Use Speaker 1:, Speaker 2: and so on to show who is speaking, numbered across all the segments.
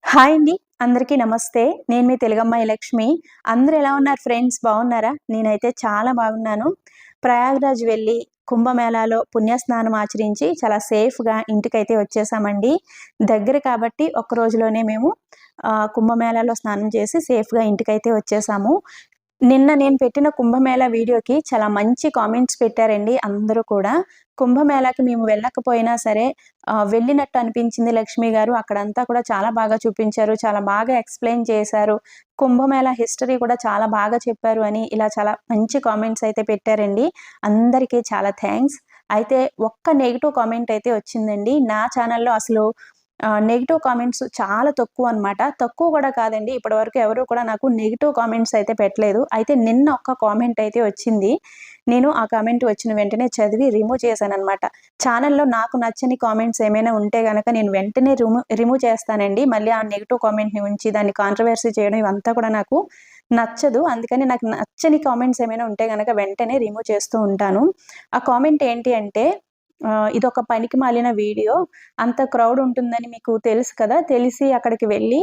Speaker 1: Hi అండి. అందరికీ నమస్తే. నేను మీ తెలుగమ్మాయి లక్ష్మి. అందరూ ఎలా ఉన్నారు ఫ్రెండ్స్? బాగున్నారా? నేనైతే చాలా బాగున్నాను. ప్రయాగ్‌రాజ్ వెళ్ళి కుంభమేళాలో పుణ్యస్నానం ఆచరించి చాలా సేఫ్‌గా ఇంటికైతే వచ్చేసామండి. దగ్గర కాబట్టి ఒక్క రోజులోనే మేము కుంభమేళాలో స్నానం చేసి సేఫ్‌గా ఇంటికైతే వచ్చేసాము. నిన్న నేను పెట్టిన కుంభమేళా వీడియోకి చాలా మంచి కామెంట్స్ పెట్టారండి అందరూ కూడా. కుంభమేళాకి మేము వెళ్ళకపోయినా సరే వెళ్ళినట్టు అనిపించింది లక్ష్మి గారు. అక్కడంతా కూడా చాలా బాగా చూపించారు. చాలా బాగా ఎక్స్‌ప్లెయిన్ చేశారు. కుంభమేళా హిస్టరీ కూడా చాలా బాగా చెప్పారు అని ఇలా చాలా మంచి కామెంట్స్ అయితే పెట్టారండి. అందరికీ చాలా థాంక్స్. అయితే ఒక్క నెగెటివ్ కామెంట్ అయితే వచ్చిందండి. నా ఛానెల్‌లో అసలు నెగెటివ్ కామెంట్స్ చాలా తక్కువనమాట. తక్కువ కూడా కాదండి. ఇప్పటివరకు ఎవరు కూడా నాకు నెగెటివ్ కామెంట్స్ అయితే పెట్టలేదు. అయితే నిన్న ఒక్క కామెంట్ అయితే వచ్చింది. నేను ఆ కామెంట్ వచ్చిన వెంటనే చదివి రిమూవ్ చేశాననమాట. ఛానెల్‌లో నాకు నచ్చని కామెంట్స్ ఏమైనా ఉంటే గనక నేను వెంటనే రిమూవ్ చేస్తానండి. మళ్ళీ ఆ నెగెటివ్ కామెంట్‌ని ఉంచి దాన్ని కాంట్రోవర్సీ చేయడం ఇవంతా కూడా నాకు నచ్చదు. అందుకని నాకు నచ్చని కామెంట్స్ ఏమైనా ఉంటే గనక వెంటనే రిమూవ్ చేస్తూ ఉంటాను. ఆ కామెంట్ ఏంటి అంటే ఇదొక పనికిమాలిన వీడియో. అంత క్రౌడ్ ఉంటుందని మీకు తెలుసు కదా! తెలిసి అక్కడికి వెళ్ళి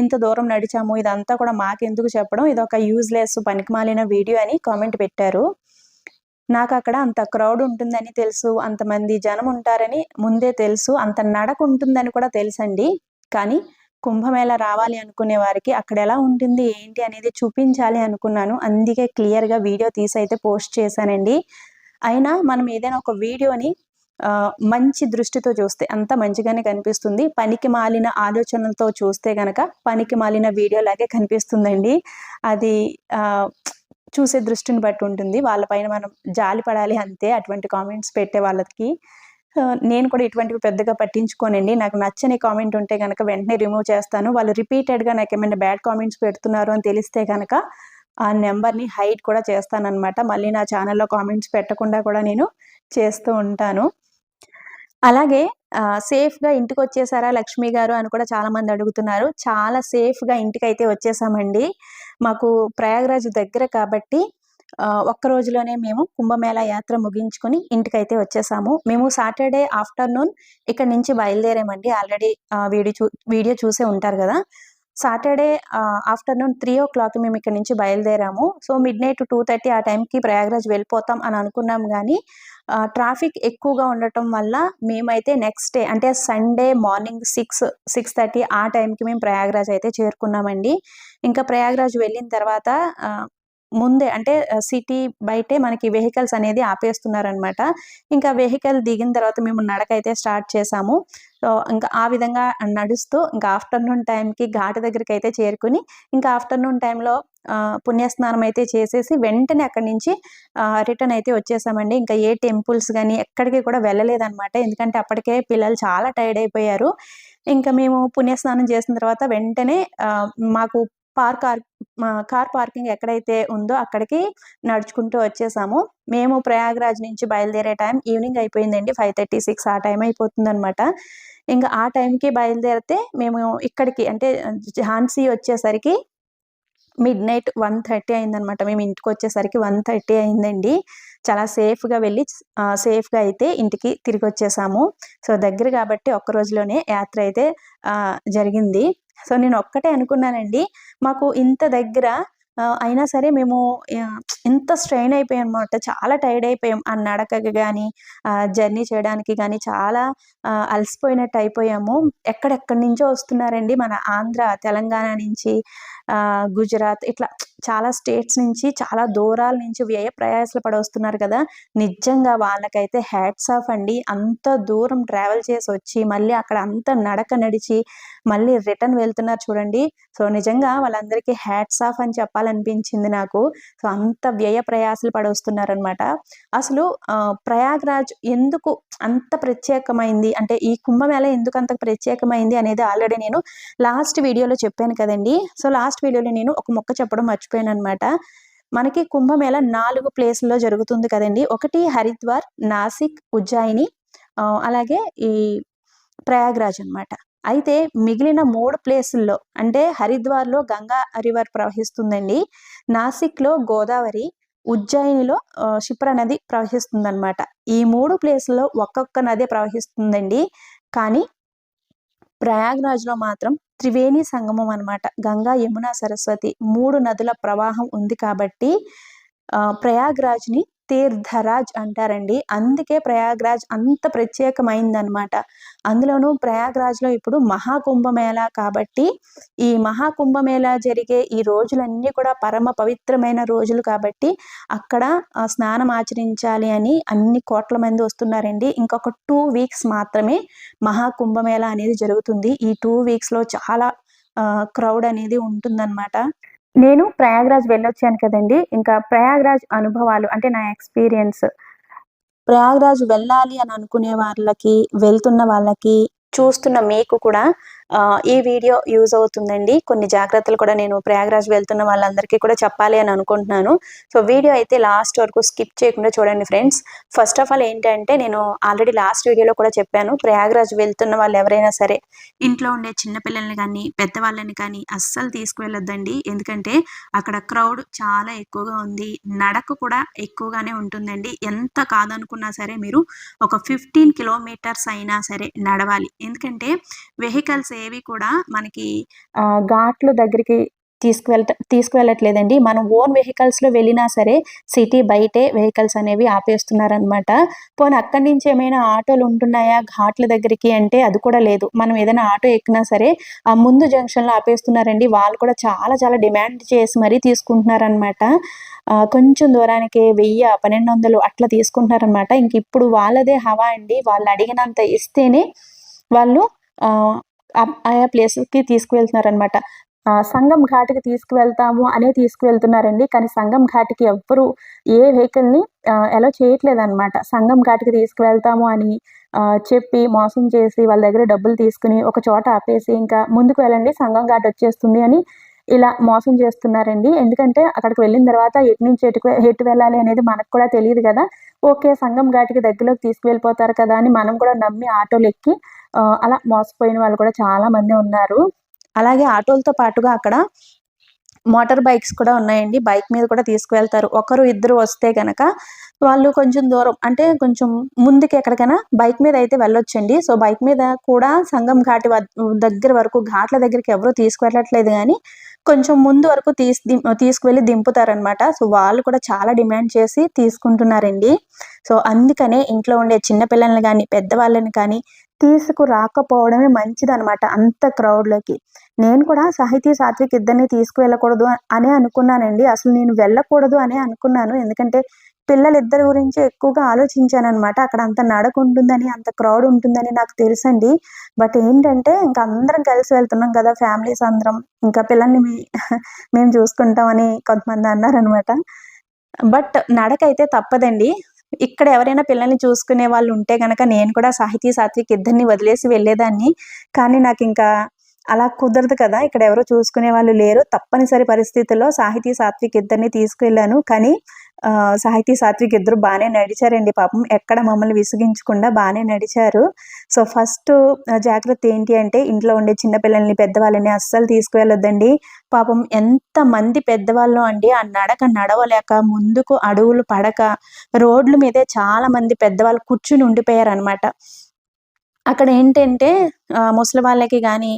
Speaker 1: ఇంత దూరం నడిచాము. ఇదంతా కూడా మాకెందుకు చెప్పడం. ఇదొక యూజ్‌లెస్ పనికిమాలిన వీడియో అని కామెంట్ పెట్టారు. నాకక్కడ అంత క్రౌడ్ ఉంటుందని తెలుసు. అంతమంది జనం ఉంటారని ముందే తెలుసు. అంత నడక ఉంటుందని కూడా తెలుసండి. కానీ కుంభమేళా రావాలి అనుకునే వారికి అక్కడెలా ఉంటుంది, ఏంటి అనేది చూపించాలి అనుకున్నాను. అందుకే క్లియర్‌గా వీడియో తీసైతే పోస్ట్ చేశానండి. అయినా మనం ఏదైనా ఒక వీడియోని మంచి దృష్టితో చూస్తే అంతా మంచిగానే కనిపిస్తుంది. పనికి మాలిన ఆలోచనలతో చూస్తే గనక పనికి మాలిన వీడియోలాగే కనిపిస్తుందండి. అది ఆహ్, చూసే దృష్టిని బట్టి ఉంటుంది. వాళ్ళ పైన మనం జాలి పడాలి అంతే అటువంటి కామెంట్స్ పెట్టే వాళ్ళకి. నేను కూడా ఇటువంటివి పెద్దగా పట్టించుకోనండి. నాకు నచ్చని కామెంట్ ఉంటే గనక వెంటనే రిమూవ్ చేస్తాను. వాళ్ళు రిపీటెడ్‌గా నాకేమైనా బ్యాడ్ కామెంట్స్ పెడుతున్నారు అని తెలిస్తే గనక ఆ నంబర్‌ని హైడ్ కూడా చేస్తాననమాట. మళ్ళీ నా ఛానెల్‌లో కామెంట్స్ పెట్టకుండా కూడా నేను చేస్తూ ఉంటాను. అలాగే సేఫ్‌గా ఇంటికొచ్చేసారా లక్ష్మి గారు అని కూడా చాలామంది అడుగుతున్నారు. చాలా సేఫ్‌గా ఇంటికైతే వచ్చేసామండి. మాకు ప్రయాగ్‌రాజ్ దగ్గర కాబట్టి ఒక్క రోజులోనే మేము కుంభమేళా యాత్ర ముగించుకొని ఇంటికైతే వచ్చేసాము. మేము సాటర్‌డే ఆఫ్టర్‌నూన్ ఇక్కడి నుంచి బయలుదేరామండి. ఆల్రెడీ వీడియో చూసే ఉంటారు గదా! సాటర్‌డే ఆఫ్టర్‌నూన్ 3:00 మేము ఇక్కడి నుంచి బయలుదేరాము. సో, మిడ్‌నైట్ 2:30 ఆ టైంకి ప్రయాగ్‌రాజ్ వెళ్ళిపోతాం అని అనుకున్నాం గానీ ట్రాఫిక్ ఎక్కువగా ఉండటం వల్ల మేమైతే నెక్స్ట్ డే అంటే సండే మార్నింగ్ 6:30 ఆ టైంకి మేము ప్రయాగ్‌రాజ్ అయితే చేరుకున్నామండి. ఇంకా ప్రయాగ్‌రాజ్ వెళ్ళిన తర్వాత ముందే అంటే సిటీ బయటే మనకి వెహికల్స్ అనేది ఆపేస్తున్నారనమాట. ఇంకా వెహికల్ దిగిన తర్వాత మేము నడకైతే స్టార్ట్ చేశాము. సో, ఇంకా ఆ విధంగా నడుస్తూ ఇంకా ఆఫ్టర్‌నూన్ టైంకి ఘాట్ దగ్గరికైతే చేరుకొని, ఇంకా ఆఫ్టర్‌నూన్ టైంలో పుణ్యస్నానం అయితే చేసేసి వెంటనే అక్కడి నుంచి రిటర్న్ అయితే వచ్చేసామండి. ఇంకా ఏ టెంపుల్స్ గాని ఎక్కడికి కూడా వెళ్ళలేదనమాట. ఎందుకంటే అప్పటికే పిల్లలు చాలా టైర్డ్ అయిపోయారు. ఇంకా మేము పుణ్యస్నానం చేసిన తర్వాత వెంటనే మాకు పార్క్ ఆర్ కార్ పార్కింగ్ ఎక్కడైతే ఉందో అక్కడికి నడుచుకుంటూ వచ్చేసాము. మేము ప్రయాగ్‌రాజ్ నుంచి బయలుదేరే టైం ఈవినింగ్ అయిపోయిందండి. 5:30, 6 ఆ టైం అయిపోతుందనమాట. ఇంక ఆ టైంకి బయలుదేరితే మేము ఇక్కడికి అంటే ఝాన్సీ వచ్చేసరికి మిడ్‌నైట్ 1:30 అయిందనమాట. మేము ఇంటికొచ్చేసరికి 1:30 అయిందండి. చాలా సేఫ్‌గా వెళ్ళి సేఫ్‌గా అయితే ఇంటికి తిరిగొచ్చేసాము. సో, దగ్గర కాబట్టి ఒక్క రోజులోనే యాత్ర అయితే జరిగింది. సో, నేను ఒక్కటే అనుకున్నానండి. మాకు ఇంత దగ్గర అయినా సరే మేము ఇంత స్ట్రెయిన్ అయిపోయామన్నమాట. చాలా టైర్డ్ అయిపోయాం. ఆ నడకకి గాని, జర్నీ చేయడానికి గాని చాలా అలసిపోయినట్టు అయిపోయాము. ఎక్కడెక్కడి నుంచో వస్తున్నారండి. మన ఆంధ్ర, తెలంగాణ నుంచి గుజరాత్ ఇట్లా చాలా స్టేట్స్ నుంచి, చాలా దూరాల నుంచి వ్యయ ప్రయాసలు పడొస్తున్నారు కదా! నిజంగా వాళ్ళకైతే హ్యాట్స్ ఆఫ్ అండి. అంత దూరం ట్రావెల్ చేసొచ్చి, మళ్ళీ అక్కడ అంత నడక నడిచి, మళ్ళీ రిటర్న్ వెళ్తున్నారు చూడండి. సో, నిజంగా వాళ్ళందరికీ హ్యాట్స్ ఆఫ్ అని చెప్పాలనిపించింది నాకు. సో, అంత వ్యయ ప్రయాసలు పడొస్తున్నారనమాట. అసలు ప్రయాగ్‌రాజ్ ఎందుకు అంత ప్రత్యేకమైంది? అంటే ఈ కుంభమేళ ఎందుకంత ప్రత్యేకమైంది అనేది ఆల్రెడీ నేను లాస్ట్ వీడియోలో చెప్పాను కదండీ! సో, లాస్ట్ వీడియోలో నేను ఒక ముక్క చెప్పడం మర్చిపోయాననమాట. మనకి కుంభమేళ 4 ప్లేసుల్లో జరుగుతుంది కదండీ! ఒకటి హరిద్వార్, నాసిక్, ఉజ్జయిని అలాగే ఈ ప్రయాగ్‌రాజ్ అనమాట. అయితే మిగిలిన 3 ప్లేసుల్లో అంటే హరిద్వార్‌లో గంగా రివర్ ప్రవహిస్తుందండి. నాసిక్‌లో గోదావరి, ఉజ్జయినిలో షిప్రా నది ప్రవహిస్తుందనమాట. ఈ 3 ప్లేసుల్లో ఒక్కొక్క నదే ప్రవహిస్తుందండి. కానీ ప్రయాగ్రాజ్‌లో మాత్రం త్రివేణి సంగమం అనమాట. గంగా, యమున, సరస్వతి 3 నదుల ప్రవాహం ఉంది కాబట్టి ప్రయాగ్రాజ్‌ని తీర్థరాజ్ అంటారండి. అందుకే ప్రయాగ్రాజ్ అంత ప్రత్యేకమైందనమాట. అందులోనూ ప్రయాగ్రాజ్‌లో ఇప్పుడు మహాకుంభమేళా కాబట్టి, ఈ మహాకుంభమేళా జరిగే ఈ రోజులన్నీ కూడా పరమ పవిత్రమైన రోజులు కాబట్టి, అక్కడ స్నానం ఆచరించాలి అని అన్ని కోట్ల మంది వస్తున్నారండి. ఇంకొక 2 వీక్స్ మాత్రమే మహాకుంభమేళా అనేది జరుగుతుంది. ఈ 2 వీక్స్‌లో చాలా క్రౌడ్ అనేది ఉంటుందనమాట. నేను ప్రయాగ్రాజ్ వెళ్ళొచ్చాను కదండీ! ఇంకా ప్రయాగ్రాజ్ అనుభవాలు అంటే నా ఎక్స్‌పీరియన్స్. ప్రయాగ్రాజ్ వెళ్ళాలి అని అనుకునే వాళ్ళకి, వెళ్తున్న వాళ్ళకి, చూస్తున్న మీకు కూడా ఈ వీడియో యూజ్ అవుతుందండి. కొన్ని జాగ్రత్తలు కూడా నేను ప్రయాగ్రాజ్ వెళ్తున్న వాళ్ళందరికీ కూడా చెప్పాలి అని అనుకుంటున్నాను. సో, వీడియో అయితే లాస్ట్ వరకు స్కిప్ చేయకుండా చూడండి ఫ్రెండ్స్. ఫస్ట్ ఆఫ్ ఆల్ ఏంటంటే నేను ఆల్రెడీ లాస్ట్ వీడియోలో కూడా చెప్పాను. ప్రయాగ్రాజ్ వెళ్తున్న వాళ్ళు ఎవరైనా సరే ఇంట్లో ఉండే చిన్న పిల్లల్ని గానీ, పెద్దవాళ్ళని కానీ అస్సలు తీసుకువెళ్ళొద్దండి. ఎందుకంటే అక్కడ క్రౌడ్ చాలా ఎక్కువగా ఉంది. నడక కూడా ఎక్కువగానే ఉంటుందండి. ఎంత కాదనుకున్నా సరే మీరు ఒక 15 కిలోమీటర్స్ అయినా సరే నడవాలి. ఎందుకంటే వెహికల్స్ ఏవి కూడా మనకి ఘాట్ల దగ్గరికి తీసుకువెళ్ళట్లేదండి. మనం ఓన్ వెహికల్స్‌లో వెళ్ళినా సరే సిటీ బయటే వెహికల్స్ అనేవి ఆపేస్తున్నారనమాట. పోనీ అక్కడి నుంచి ఏమైనా ఆటోలు ఉంటున్నాయా ఘాట్ల దగ్గరికి అంటే అది కూడా లేదు. మనం ఏదైనా ఆటో ఎక్కినా సరే ఆ ముందు జంక్షన్‌లో ఆపేస్తున్నారండి. వాళ్ళు కూడా చాలా చాలా డిమాండ్ చేసి మరీ తీసుకుంటున్నారనమాట. కొంచెం దూరానికి 1000, 1200 అట్లా తీసుకుంటున్నారనమాట. ఇంక ఇప్పుడు వాళ్ళదే హవా అండి. వాళ్ళు అడిగినంత ఇస్తేనే వాళ్ళు ఆయా ప్లేసులకి తీసుకువెళ్తున్నారనమాట. సంగం ఘాట్‌కి తీసుకువెళ్తాము అనే తీసుకువెళ్తున్నారండి. కానీ సంగం ఘాట్‌కి ఎవ్వరు ఏ వెహికల్‌ని అలో చేయట్లేదనమాట. సంగం ఘాట్‌కి తీసుకువెళ్తాము అని చెప్పి మోసం చేసి వాళ్ళ దగ్గర డబ్బులు తీసుకొని ఒక చోట ఆపేసి ఇంకా ముందుకు వెళ్ళండి సంగం ఘాట్ వచ్చేస్తుంది అని ఇలా మోసం చేస్తున్నారండి. ఎందుకంటే అక్కడికి వెళ్ళిన తర్వాత ఎటు నుంచి ఎటు వెళ్ళాలి అనేది మనకు కూడా తెలీదు గదా! ఓకే. సంగం ఘాట్‌కి దగ్గరలోకి తీసుకువెళ్ళిపోతారు కదా! అని మనం కూడా నమ్మి ఆటోలెక్కి అలా మోసపోయిన వాళ్ళు కూడా చాలా మందే ఉన్నారు. అలాగే ఆటోలతో పాటుగా అక్కడ మోటార్ బైక్స్ కూడా ఉన్నాయండి. బైక్ మీద కూడా తీసుకువెళ్తారు. ఒకరు, ఇద్దరు వస్తే గనక వాళ్ళు కొంచెం దూరం అంటే కొంచెం ముందుకి ఎక్కడికైనా బైక్ మీద అయితే వెళ్ళొచ్చండి. సో, బైక్ మీద కూడా సంగం ఘాట్ దగ్గర వరకు ఘాట్ల దగ్గరికి ఎవరు తీసుకువెళ్ళట్లేదు గానీ, కొంచెం ముందు వరకు తీసుకువెళ్ళి దింపుతారనమాట. సో, వాళ్ళు కూడా చాలా డిమాండ్ చేసి తీసుకుంటున్నారండి. సో, అందుకనే ఇంట్లో ఉండే చిన్న పిల్లల్ని గానీ, పెద్దవాళ్ళని కానీ తీసుకురాకపోవడమే మంచిదనమాట అంత క్రౌడ్‌లోకి. నేను కూడా సాహితీ, సాత్విక్ ఇద్దరిని తీసుకువెళ్ళకూడదు అనే అనుకున్నానండి. అసలు నేను వెళ్ళకూడదు అనే అనుకున్నాను. ఎందుకంటే పిల్లలిద్దరి గురించి ఎక్కువగా ఆలోచించాననమాట. అక్కడ అంత నడకుంటుందని, అంత క్రౌడ్ ఉంటుందని నాకు తెలుసండి. బట్ ఏంటంటే ఇంక అందరం కలిసి వెళ్తున్నాం కదా! ఫ్యామిలీస్ అందరం. ఇంకా పిల్లల్ని మేము చూసుకుంటామని కొంతమంది అన్నారనమాట. బట్ నడకైతే తప్పదండి. ఇక్కడ ఎవరైనా పిల్లల్ని చూసుకునే వాళ్ళు ఉంటే గనక నేను కూడా సాహితీ, సాత్విక్ ఇద్దరిని వదిలేసి వెళ్ళేదాన్ని. కానీ నాకింకా అలా కుదరదు కదా! ఇక్కడ ఎవరు చూసుకునే వాళ్ళు లేరు. తప్పనిసరి పరిస్థితుల్లో సాహితీ, సాత్విక్ ఇద్దరిని తీసుకెళ్ళాను. కానీ సాహితీ, సాత్విక్ ఇద్దరు బానే నడిచారండి పాపం. ఎక్కడ మమ్మల్ని విసిగించకుండా బానే నడిచారు. సో, ఫస్టు జాగ్రత్త ఏంటి అంటే ఇంట్లో ఉండే చిన్న పిల్లల్ని, పెద్దవాళ్ళని అస్సలు తీసుకువెళ్ళొద్దండి. పాపం ఎంతమంది పెద్దవాళ్ళో అండి ఆ నడక నడవలేక, ముందుకు అడుగులు పడక, రోడ్ల మీదే చాలా మంది పెద్దవాళ్ళు కూర్చుని ఉండిపోయారనమాట. అక్కడ ఏంటంటే ముసలి వాళ్ళకి గానీ,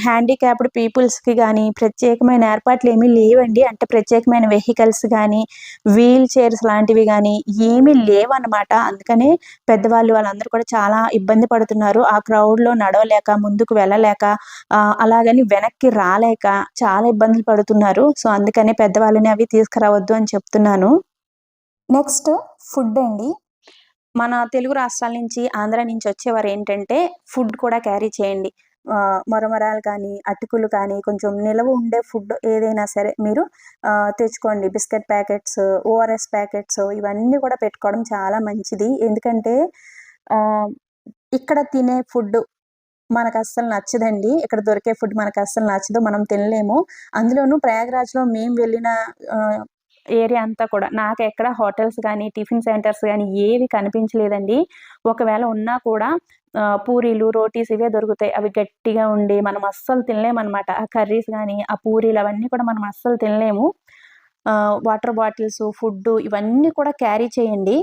Speaker 1: హ్యాండిక్యాప్డ్ పీపుల్స్‌కి గానీ ప్రత్యేకమైన ఏర్పాట్లేమీ లేవండి. అంటే ప్రత్యేకమైన వెహికల్స్ గానీ, వీల్ చైర్స్ లాంటివి గానీ ఏమీ లేవనమాట. అందుకనే పెద్దవాళ్ళు వాళ్ళందరూ కూడా చాలా ఇబ్బంది పడుతున్నారు. ఆ క్రౌడ్‌లో నడవలేక, ముందుకు వెళ్ళలేక, అలాగని వెనక్కి రాలేక చాలా ఇబ్బందులు పడుతున్నారు. సో, అందుకనే పెద్దవాళ్ళని అవి తీసుకురావద్దు అని చెప్తున్నాను. నెక్స్ట్ ఫుడ్ అండి. మన తెలుగు రాష్ట్రాల నుంచి, ఆంధ్ర నుంచి వచ్చేవారేంటంటే ఫుడ్ కూడా క్యారీ చేయండి. మరమరాలు కానీ, అటుకులు కానీ, కొంచెం నిలవ ఉండే ఫుడ్ ఏదైనా సరే మీరు తెచ్చుకోండి. బిస్కెట్ ప్యాకెట్స్, ఓఆర్ఎస్ ప్యాకెట్స్ ఇవన్నీ కూడా పెట్టుకోవడం చాలా మంచిది. ఎందుకంటే ఆహ్, ఇక్కడ తినే ఫుడ్డు మనకస్సలు నచ్చదండి. ఇక్కడ దొరికే ఫుడ్ మనకస్సలు నచ్చదు. మనం తినలేము. అందులోనూ ప్రయాగ్‌రాజ్‌లో మేము వెళ్ళిన ఆహ్, ఏరియా అంతా కూడా నాకెక్కడ హోటల్స్ గానీ, టిఫిన్ సెంటర్స్ గానీ ఏవి కనిపించలేదండి. ఒకవేళ ఉన్నా కూడా పూరీలు, రోటీస్ ఇవే దొరుకుతాయి. అవి గట్టిగా ఉండి మనం అస్సలు తినలేమనమాట. ఆ కర్రీస్ గానీ, ఆ పూరీలు అవన్నీ కూడా మనం అస్సలు తినలేము. వాటర్ బాటిల్సు, ఫుడ్డు ఇవన్నీ కూడా క్యారీ చేయండి.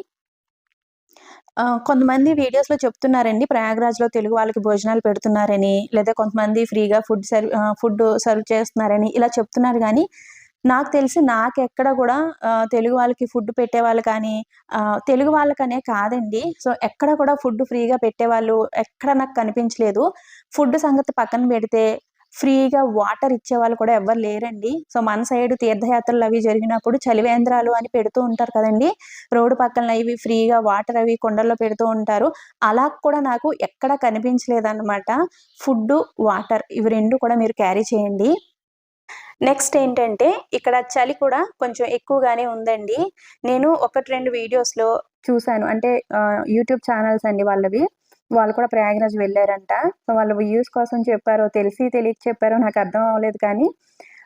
Speaker 1: కొంతమంది వీడియోస్‌లో చెప్తున్నారండి ప్రయాగ్‌రాజ్‌లో తెలుగు వాళ్ళకి భోజనాలు పెడుతున్నారని, లేదా కొంతమంది ఫ్రీగా ఫుడ్ సర్వ్ చేస్తున్నారని ఇలా చెప్తున్నారు గానీ, నాకు తెలిసి నాకెక్కడ గూడా తెలుగు వాళ్ళకి ఫుడ్ పెట్టేవాళ్ళు కానీ, తెలుగు వాళ్ళకనే కాదండి. సో, ఎక్కడ కూడా ఫుడ్ ఫ్రీగా పెట్టేవాళ్ళు ఎక్కడ నాకు కనిపించలేదు. ఫుడ్ సంగతి పక్కన పెడితే ఫ్రీగా వాటర్ ఇచ్చేవాళ్ళు కూడా ఎవ్వరు లేరండి. సో, మన సైడు తీర్థయాత్రలవి జరిగినప్పుడు చలివేంద్రాలు అని పెడుతూ ఉంటారు కదండీ! రోడ్డు పక్కన ఇవి ఫ్రీగా వాటర్ అవి కుండల్లో పెడుతూ ఉంటారు. అలా కూడా నాకు ఎక్కడ కనిపించలేదనమాట. ఫుడ్డు, వాటర్ ఇవి 2 కూడా మీరు క్యారీ చేయండి. నెక్స్ట్ ఏంటంటే, ఇక్కడ చలి కూడా కొంచెం ఎక్కువగానే ఉందండి. నేను 1, 2 వీడియోస్‌లో చూసాను. అంటే యూట్యూబ్ ఛానెల్స్ అండి వాళ్ళవి. వాళ్ళు కూడా ప్రయాగ్‌రాజ్ వెళ్లారంట. సో, వాళ్ళ వ్యూస్ కోసం చెప్పారో, తెలిసి తెలియక చెప్పారో నాకు అర్థం అవ్వలేదు కానీ,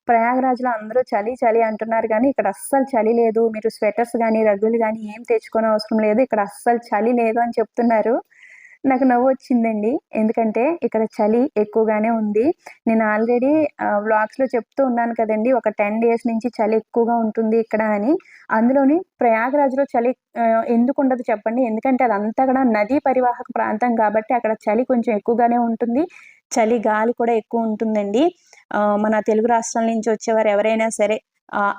Speaker 1: ప్రయాగ్‌రాజ్‌లో అందరూ చలి, చలి అంటున్నారు గానీ, ఇక్కడ అస్సలు చలి లేదు. మీరు స్వెటర్స్ గానీ, రగ్గులు గానీ ఏం తెచ్చుకోనవసరం లేదు. ఇక్కడ అస్సలు చలి లేదు అని చెప్తున్నారు. నాకు నవ్వొచ్చిందండి. ఎందుకంటే ఇక్కడ చలి ఎక్కువగానే ఉంది. నేను ఆల్రెడీ వ్లాగ్స్‌లో చెప్తూ ఉన్నాను కదండీ! ఒక 10 డేస్ నుంచి చలి ఎక్కువగా ఉంటుంది ఇక్కడ అని. అందులోని ప్రయాగ్‌రాజ్‌లో చలి ఎందుకుండదు చెప్పండి? ఎందుకంటే అదంతా కూడా నదీ పరివాహక ప్రాంతం కాబట్టి అక్కడ చలి కొంచెం ఎక్కువగానే ఉంటుంది. చలి గాలి కూడా ఎక్కువుంటుందండి. మన తెలుగు రాష్ట్రాల నుంచి వచ్చేవారు ఎవరైనా సరే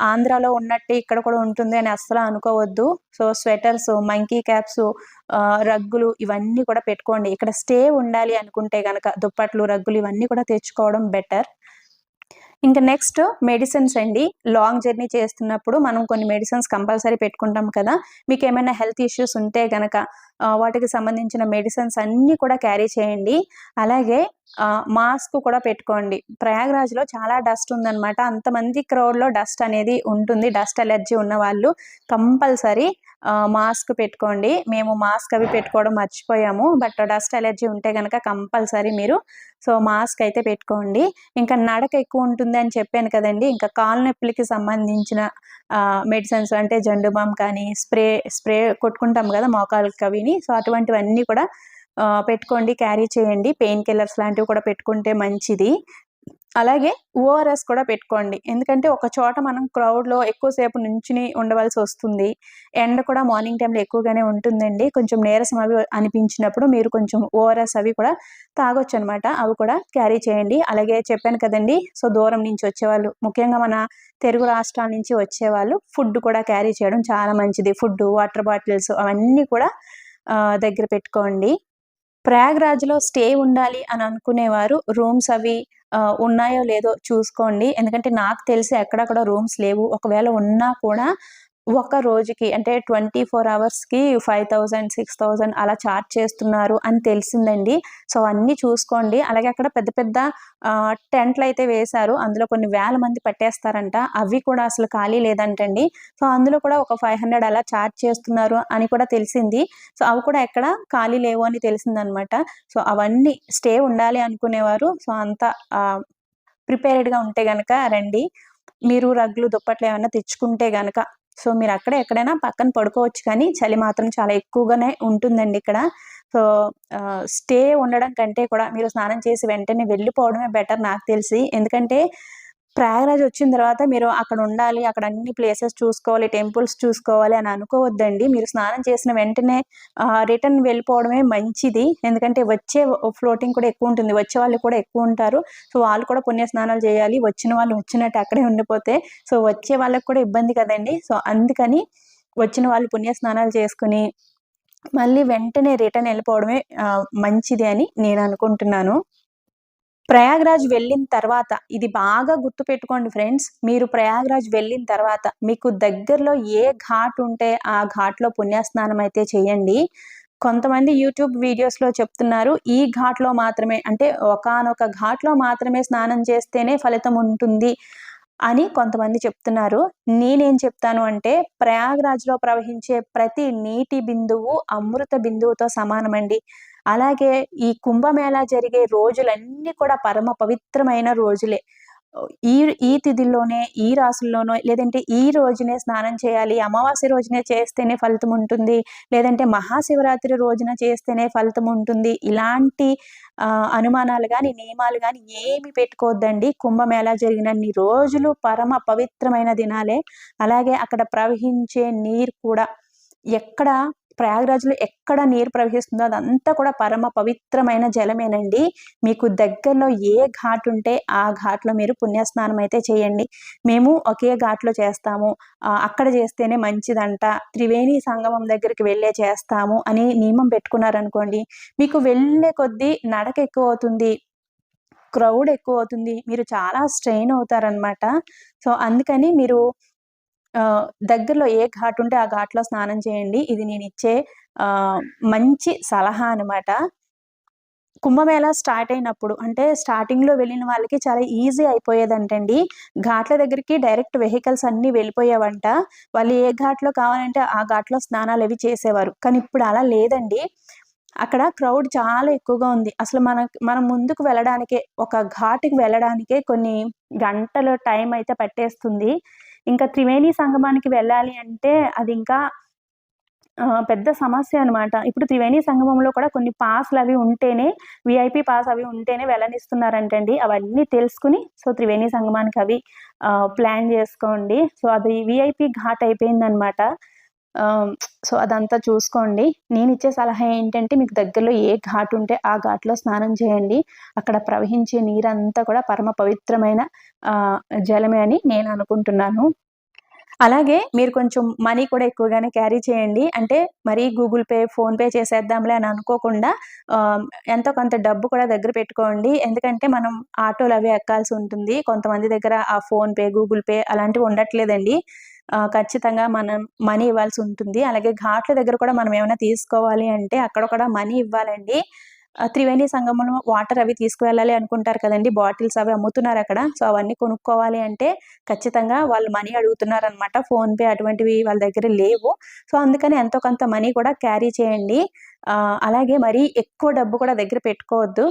Speaker 1: ఆంధ్రాలో ఉన్నట్టే ఇక్కడ కూడా ఉంటుంది అని అస్సలు అనుకోవద్దు. సో, స్వెటర్సు, మంకీ క్యాప్సు, రగ్గులు ఇవన్నీ కూడా పెట్టుకోండి. ఇక్కడ స్టే ఉండాలి అనుకుంటే గనక దుప్పట్లు, రగ్గులు ఇవన్నీ కూడా తెచ్చుకోవడం బెటర్. ఇంక నెక్స్ట్ మెడిసిన్స్ అండి. లాంగ్ జర్నీ చేస్తున్నప్పుడు మనం కొన్ని మెడిసిన్స్ కంపల్సరీ పెట్టుకుంటాం కదా! మీకేమైనా హెల్త్ ఇష్యూస్ ఉంటే గనక వాటికి సంబంధించిన మెడిసిన్స్ అన్నీ కూడా క్యారీ చేయండి. అలాగే మాస్క్ కూడా పెట్టుకోండి. ప్రయాగ్‌రాజ్‌లో చాలా డస్ట్ ఉందనమాట. అంతమంది క్రౌడ్‌లో డస్ట్ అనేది ఉంటుంది. డస్ట్ అలర్జీ ఉన్నవాళ్ళు కంపల్సరీ మాస్క్ పెట్టుకోండి. మేము మాస్క్ అవి పెట్టుకోవడం మర్చిపోయాము. బట్ డస్ట్ అలర్జీ ఉంటే గనక కంపల్సరీ మీరు మాస్క్ అయితే పెట్టుకోండి. ఇంకా నడక ఎక్కువ ఉంటుంది అని చెప్పాను కదండీ! ఇంకా కాళ్ళు నొప్పులకి సంబంధించిన మెడిసిన్స్ అంటే జండు బామ్ కానీ, స్ప్రే కొట్టుకుంటాం గదా! మోకాళ్ళకి అవిని. సో, అటువంటివన్నీ కూడా పెట్టుకోండి, క్యారీ చేయండి. పెయిన్ కిల్లర్స్ లాంటివి కూడా పెట్టుకుంటే మంచిది. అలాగే ఓఆర్ఎస్ కూడా పెట్టుకోండి. ఎందుకంటే ఒక చోట మనం క్రౌడ్‌లో ఎక్కువ సేపు నుంచుని ఉండవలసొస్తుంది. ఎండ కూడా మార్నింగ్ టైమ్‌లో ఎక్కువగానే ఉంటుందండి. కొంచెం నీరసం అవి అనిపించినప్పుడు మీరు కొంచెం ఓఆర్ఎస్ అవి కూడా తాగొచ్చనమాట. అవి కూడా క్యారీ చేయండి. అలాగే చెప్పాను కదండీ! సో, దూరం నుంచి వచ్చేవాళ్ళు ముఖ్యంగా మన తెలుగు రాష్ట్రాల నుంచి వచ్చేవాళ్ళు ఫుడ్ కూడా క్యారీ చేయడం చాలా మంచిది. ఫుడ్డు, వాటర్ బాటిల్స్ అవన్నీ కూడా దగ్గర పెట్టుకోండి. ప్రయాగ్‌రాజ్‌లో స్టే ఉండాలి అని అనుకునేవారు రూమ్స్ అవి ఉన్నాయో లేదో చూసుకోండి. ఎందుకంటే నాకు తెలిసి ఎక్కడ కూడా రూమ్స్ లేవు. ఒకవేళ ఉన్నా కూడా ఒక రోజుకి అంటే 24 అవర్స్‌కి 5000, 6000 అలా చార్జ్ చేస్తున్నారు అని తెలిసిందండి. సో, అన్నీ చూసుకోండి. అలాగే అక్కడ పెద్ద పెద్ద టెంట్‌లయితే వేశారు. అందులో కొన్ని వేల మంది పట్టేస్తారంట. అవి కూడా అసలు ఖాళీ లేదంటండి. సో, అందులో కూడా ఒక 500 అలా చార్జ్ చేస్తున్నారు అని కూడా తెలిసింది. సో, అవి కూడా ఎక్కడ ఖాళీ లేవు అని తెలిసిందనమాట. సో, అవన్నీ స్టే ఉండాలి అనుకునేవారు అంతా ప్రిపేర్డ్‌గా ఉంటే గనక రండి. మీరు రగ్గులు, దుప్పట్లు ఏమన్నా తెచ్చుకుంటే గనక మీరక్కడే ఎక్కడైనా పక్కన పడుకోవచ్చు కానీ, చలి మాత్రం చాలా ఎక్కువగానే ఉంటుందండి ఇక్కడ. సో, స్టే ఉండడం కంటే కూడా మీరు స్నానం చేసి వెంటనే వెళ్ళిపోవడమే బెటర్ నాకు తెలిసి. ఎందుకంటే ప్రయాగరాజ్ వచ్చిన తర్వాత మీరు అక్కడ ఉండాలి, అక్కడ అన్ని ప్లేసెస్ చూసుకోవాలి, టెంపుల్స్ చూసుకోవాలి అని అనుకోవద్దండి. మీరు స్నానం చేసిన వెంటనే రిటర్న్ వెళ్ళిపోవడమే మంచిది. ఎందుకంటే వచ్చే ఫ్లోటింగ్ కూడా ఎక్కువుంటుంది. వచ్చేవాళ్ళు కూడా ఎక్కువుంటారు. వాళ్ళు కూడా పుణ్య స్నానాలు చేయాలి. వచ్చిన వాళ్ళు వచ్చినట్టు అక్కడే ఉండిపోతే వచ్చే వాళ్ళకి కూడా ఇబ్బంది కదండీ! అందుకని వచ్చిన వాళ్ళు పుణ్య స్నానాలు చేసుకొని మళ్ళీ వెంటనే రిటర్న్ ఎళ్ళిపోవడమే మంచిది అని నేను అనుకుంటున్నాను. ప్రయాగ్‌రాజ్ వెళ్ళిన తర్వాత ఇది బాగా గుర్తుపెట్టుకోండి ఫ్రెండ్స్. మీరు ప్రయాగ్‌రాజ్ వెళ్ళిన తర్వాత మీకు దగ్గరలో ఏ ఘాట్ ఉంటే ఆ ఘాట్‌లో పుణ్యస్నానం అయితే చేయండి. కొంతమంది యూట్యూబ్ వీడియోస్‌లో చెప్తున్నారు. ఈ ఘాట్‌లో మాత్రమే అంటే ఒకానొక ఘాట్‌లో మాత్రమే స్నానం చేస్తేనే ఫలితం ఉంటుంది అని కొంతమంది చెప్తున్నారు. నేనేం చెప్తాను అంటే ప్రయాగ్‌రాజ్‌లో ప్రవహించే ప్రతి నీటి బిందువు అమృత బిందువుతో సమానమండి. అలాగే ఈ కుంభమేళా జరిగే రోజులన్నీ కూడా పరమ పవిత్రమైన రోజులే. ఈ ఈ తిథిల్లోనే, ఈ రాసుల్లోనో లేదంటే ఈ రోజునే స్నానం చేయాలి, అమావాస్య రోజునే చేస్తేనే ఫలితం ఉంటుంది, లేదంటే మహాశివరాత్రి రోజున చేస్తేనే ఫలితం ఉంటుంది. ఇలాంటి అనుమానాలు గాని, నియమాలు గాని ఏమి పెట్టుకోవద్దండి. కుంభమేళా జరిగినన్ని రోజులు పరమ పవిత్రమైన దినాలే. అలాగే అక్కడ ప్రవహించే నీరు కూడా ఎక్కడ ప్రయాగ్రాజ్‌లో ఎక్కడ నీరు ప్రవహిస్తుందో అదంతా కూడా పరమ పవిత్రమైన జలమేనండి. మీకు దగ్గరలో ఏ ఘాట్ ఉంటే ఆ ఘాట్‌లో మీరు పుణ్యస్నానం అయితే చేయండి. మేము ఒకే ఘాట్‌లో చేస్తాము. అక్కడ చేస్తేనే మంచిదంట. త్రివేణి సంగమం దగ్గరికి వెళ్ళే చేస్తాము అని నియమం పెట్టుకున్నారనుకోండి, మీకు వెళ్ళే కొద్దీ నడక ఎక్కువవుతుంది. క్రౌడ్ ఎక్కువవుతుంది. మీరు చాలా స్ట్రెయిన్ అవుతారనమాట. సో, అందుకని మీరు దగ్గరలో ఏ ఘాట్ ఉంటే ఆ ఘాట్‌లో స్నానం చేయండి. ఇది నేనిచ్చే ఆహ్, మంచి సలహా అనమాట. కుంభమేళా స్టార్ట్ అయినప్పుడు అంటే స్టార్టింగ్‌లో వెళ్ళిన వాళ్ళకి చాలా ఈజీ అయిపోయేదంటండి. ఘాట్ల దగ్గరికి డైరెక్ట్ వెహికల్స్ అన్నీ వెళ్ళిపోయేవంట. వాళ్ళు ఏ ఘాట్‌లో కావాలంటే ఆ ఘాట్‌లో స్నానాలవి చేసేవారు. కానీ ఇప్పుడు అలా లేదండి. అక్కడ క్రౌడ్ చాలా ఎక్కువగా ఉంది. అసలు మనం ముందుకు వెళ్ళడానికే ఒక ఘాట్‌కి వెళ్ళడానికే కొన్ని గంటలు టైం అయితే పట్టేస్తుంది. ఇంకా త్రివేణి సంగమానికి వెళ్ళాలి అంటే అది ఇంకా పెద్ద సమస్య అనమాట. ఇప్పుడు త్రివేణి సంగమంలో కూడా కొన్ని పాస్‌లవి ఉంటేనే వీఐపీ పాస్ అవి ఉంటేనే వెళ్ళనిస్తున్నారంటండి. అవన్నీ తెలుసుకొని త్రివేణి సంగమానికి అవి ప్లాన్ జేసుకోండి. అది వీఐపీ ఘాట్ అయిపోయిందనమాట. ఆహ్, అదంతా చూసుకోండి. నేనిచ్చే సలహా ఏంటంటే మీకు దగ్గరలో ఏ ఘాట్ ఉంటే ఆ ఘాట్‌లో స్నానం చేయండి. అక్కడ ప్రవహించే నీరంతా కూడా పరమ పవిత్రమైన ఆహ్, జలమే అని నేను అనుకుంటున్నాను. అలాగే మీరు కొంచెం మనీ కూడా ఎక్కువగానే క్యారీ చేయండి. అంటే మరీ గూగుల్ పే, ఫోన్‌పే చేసేద్దాంలే అని అనుకోకుండా ఎంతో కొంత డబ్బు కూడా దగ్గర పెట్టుకోండి. ఎందుకంటే మనం ఆటోలవి ఎక్కాల్సి ఉంటుంది. కొంతమంది దగ్గర ఆ ఫోన్‌పే, గూగుల్ పే అలాంటివి ఉండట్లేదండి. ఖచ్చితంగా మనం మనీ ఇవ్వాల్సి ఉంటుంది. అలాగే ఘాట్ల దగ్గర కూడా మనం ఏమైనా తీసుకోవాలి అంటే అక్కడ కూడా మనీ ఇవ్వాలండి. త్రివేణి సంగమంలో వాటర్ అవి తీసుకువెళ్ళాలి అనుకుంటారు కదండీ! బాటిల్స్ అవి అమ్ముతున్నారక్కడ. అవన్నీ కొనుక్కోవాలి అంటే ఖచ్చితంగా వాళ్ళు మనీ అడుగుతున్నారనమాట. ఫోన్‌పే అటువంటివి వాళ్ళ దగ్గర లేవు. అందుకని ఎంతో కొంత మనీ కూడా క్యారీ చేయండి. అలాగే మరీ ఎక్కువ డబ్బు కూడా దగ్గర పెట్టుకోవద్దు.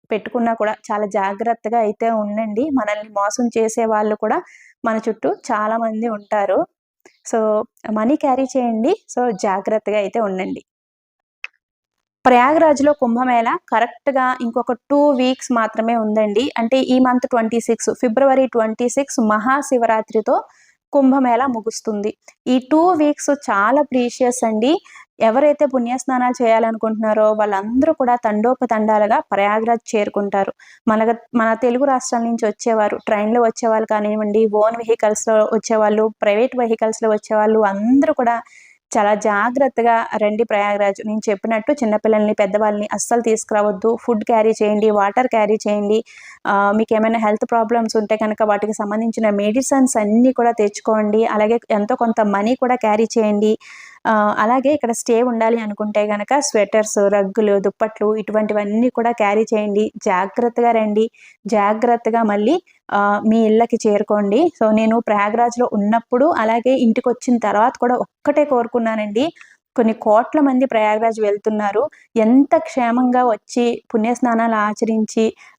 Speaker 1: పెట్టుకున్నా కూడా చాలా జాగ్రత్తగా అయితే ఉండండి. మనల్ని మోసం చేసేవాళ్ళు కూడా మన చుట్టూ చాలా మంది ఉంటారు. సో, మనీ క్యారీ చేయండి. జాగ్రత్తగా అయితే ఉండండి. ప్రయాగ్‌రాజ్‌లో కుంభమేళా కరెక్ట్‌గా ఇంకొక 2 వీక్స్ మాత్రమే ఉందండి. అంటే ఈ మంత్ 26 ఫిబ్రవరి 26 మహాశివరాత్రితో కుంభమేళా ముగుస్తుంది. ఈ 2 వీక్స్ చాలా ప్రీషియస్ అండి. ఎవరైతే పుణ్యస్నానాలు చేయాలనుకుంటున్నారో వాళ్ళందరూ కూడా తండోపతండాలుగా ప్రయాగ్‌రాజ్ చేరుకుంటారు. మన తెలుగు రాష్ట్రాల నుంచి వచ్చేవారు, ట్రైన్‌లో వచ్చేవాళ్ళు కానివ్వండి, ఓన్ వెహికల్స్‌లో వచ్చేవాళ్ళు, ప్రైవేట్ వెహికల్స్‌లో వచ్చేవాళ్ళు అందరూ కూడా చాలా జాగ్రత్తగా రండి ప్రయాగ్‌రాజ్. నేను చెప్పినట్టు చిన్న పిల్లల్ని, పెద్దవాళ్ళని అస్సలు తీసుకురావద్దు. ఫుడ్ క్యారీ చేయండి, వాటర్ క్యారీ చేయండి. మీకేమైనా హెల్త్ ప్రాబ్లమ్స్ ఉంటే కనుక వాటికి సంబంధించిన మెడిసిన్స్ అన్నీ కూడా తెచ్చుకోండి. అలాగే ఎంతో కొంత మనీ కూడా క్యారీ చేయండి. అలాగే ఇక్కడ స్టే ఉండాలి అనుకుంటే గనక స్వెటర్స్, రగ్గులు, దుప్పట్లు ఇటువంటివన్నీ కూడా క్యారీ చేయండి. జాగ్రత్తగా రండి. జాగ్రత్తగా మళ్ళీ మీ ఇళ్ళకి చేరుకోండి. నేను ప్రయాగ్‌రాజ్‌లో ఉన్నప్పుడు, అలాగే ఇంటికొచ్చిన తర్వాత కూడా ఒక్కటే కోరుకున్నానండి. కొన్ని కోట్ల మంది ప్రయాగ్‌రాజ్ వెళ్తున్నారు. ఎంత క్షేమంగా వచ్చి పుణ్యస్నానాలు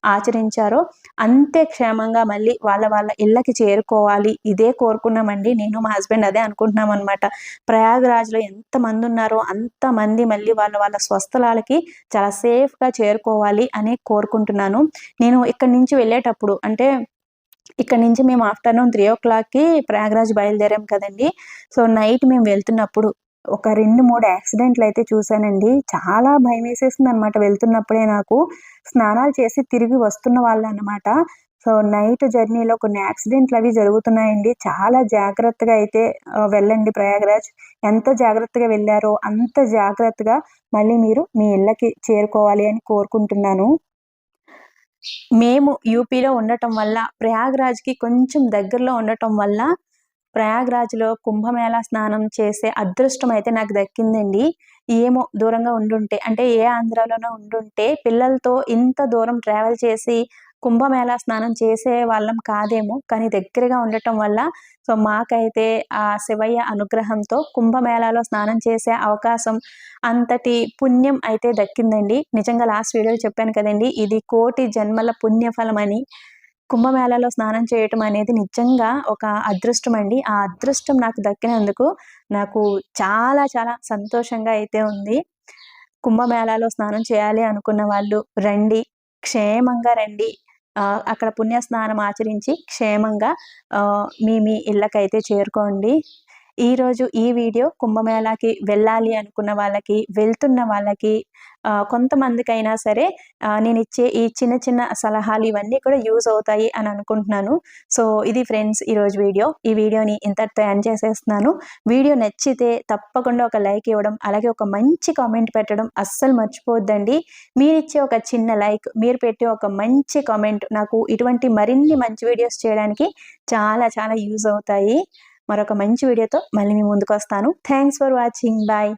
Speaker 1: ఆచరించారో అంతే క్షేమంగా మళ్ళీ వాళ్ళ ఇళ్ళకి చేరుకోవాలి. ఇదే కోరుకున్నామండి. నేను, మా హస్బెండ్ అదే అనుకుంటున్నామనమాట. ప్రయాగ్‌రాజ్‌లో ఎంతమందున్నారో అంతమంది మళ్ళీ వాళ్ళ స్వస్థలాలకి చాలా సేఫ్‌గా చేరుకోవాలి అని కోరుకుంటున్నాను. నేను ఇక్కడి నుంచి వెళ్ళేటప్పుడు అంటే ఇక్కడి నుంచి మేము ఆఫ్టర్‌నూన్ 3:00కి ప్రయాగ్‌రాజ్ బయలుదేరాం కదండీ! నైట్ మేము వెళ్తున్నప్పుడు ఒక 2, 3 యాక్సిడెంట్‌లయితే చూసానండి. చాలా భయమేసేసిందనమాట వెళ్తున్నప్పుడే నాకు. స్నానాలు చేసి తిరిగి వస్తున్న వాళ్ళనమాట. నైట్ జర్నీలో కొన్ని యాక్సిడెంట్‌లవి జరుగుతున్నాయండి. చాలా జాగ్రత్తగా అయితే వెళ్ళండి ప్రయాగ్‌రాజ్. ఎంత జాగ్రత్తగా వెళ్లారో అంత జాగ్రత్తగా మళ్ళీ మీరు మీ ఇళ్ళకి చేరుకోవాలి అని కోరుకుంటున్నాను. మేము యూపీలో ఉండటం వల్ల, ప్రయాగ్‌రాజ్‌కి కొంచెం దగ్గరలో ఉండటం వల్ల, ప్రయాగ్‌రాజ్‌లో కుంభమేళా స్నానం చేసే అదృష్టం అయితే నాకు దక్కిందండి. ఏమో దూరంగా ఉండుంటే, అంటే ఏ ఆంధ్రాలోనో ఉండుంటే, పిల్లలతో ఇంత దూరం ట్రావెల్ చేసి కుంభమేళా స్నానం చేసేవాళ్ళం కాదేమో! కానీ దగ్గరగా ఉండటం వల్ల మాకైతే ఆ శివయ్య అనుగ్రహంతో కుంభమేళాలో స్నానం చేసే అవకాశం, అంతటి పుణ్యం అయితే దక్కిందండి. నిజంగా లాస్ట్ వీడియోలో చెప్పాను కదండీ! ఇది కోటి జన్మల పుణ్యఫలమని. కుంభమేళాలో స్నానం చేయటం అనేది నిజంగా ఒక అదృష్టమండి. ఆ అదృష్టం నాకు దక్కినందుకు నాకు చాలా చాలా సంతోషంగా అయితే ఉంది. కుంభమేళాలో స్నానం చేయాలి అనుకున్న వాళ్ళు రండి. క్షేమంగా రండి. అక్కడ పుణ్యస్నానం ఆచరించి క్షేమంగా మీ ఇళ్ళకైతే చేరుకోండి. ఈరోజు ఈ వీడియో కుంభమేళాకి వెళ్ళాలి అనుకున్న వాళ్ళకి, వెళ్తున్న వాళ్ళకి, కొంతమందికైనా సరే నేనిచ్చే ఈ చిన్న చిన్న సలహాలు ఇవన్నీ కూడా యూజ్ అవుతాయి అని అనుకుంటున్నాను. సో ఇది ఫ్రెండ్స్ ఈరోజు వీడియో. ఈ వీడియోని ఇంతటితో ఎండ్ చేసేస్తున్నాను. వీడియో నచ్చితే తప్పకుండా ఒక లైక్ ఇవ్వడం, అలాగే ఒక మంచి కామెంట్ పెట్టడం అస్సలు మర్చిపోవద్దండి. మీరిచ్చే ఒక చిన్న లైక్, మీరు పెట్టే ఒక మంచి కామెంట్ నాకు ఇటువంటి మరిన్ని మంచి వీడియోస్ చేయడానికి చాలా చాలా యూజ్ అవుతాయి. మరొక మంచి వీడియోతో మళ్ళీ మీ ముందుకు వస్తాను. Thanks for watching. బాయ్.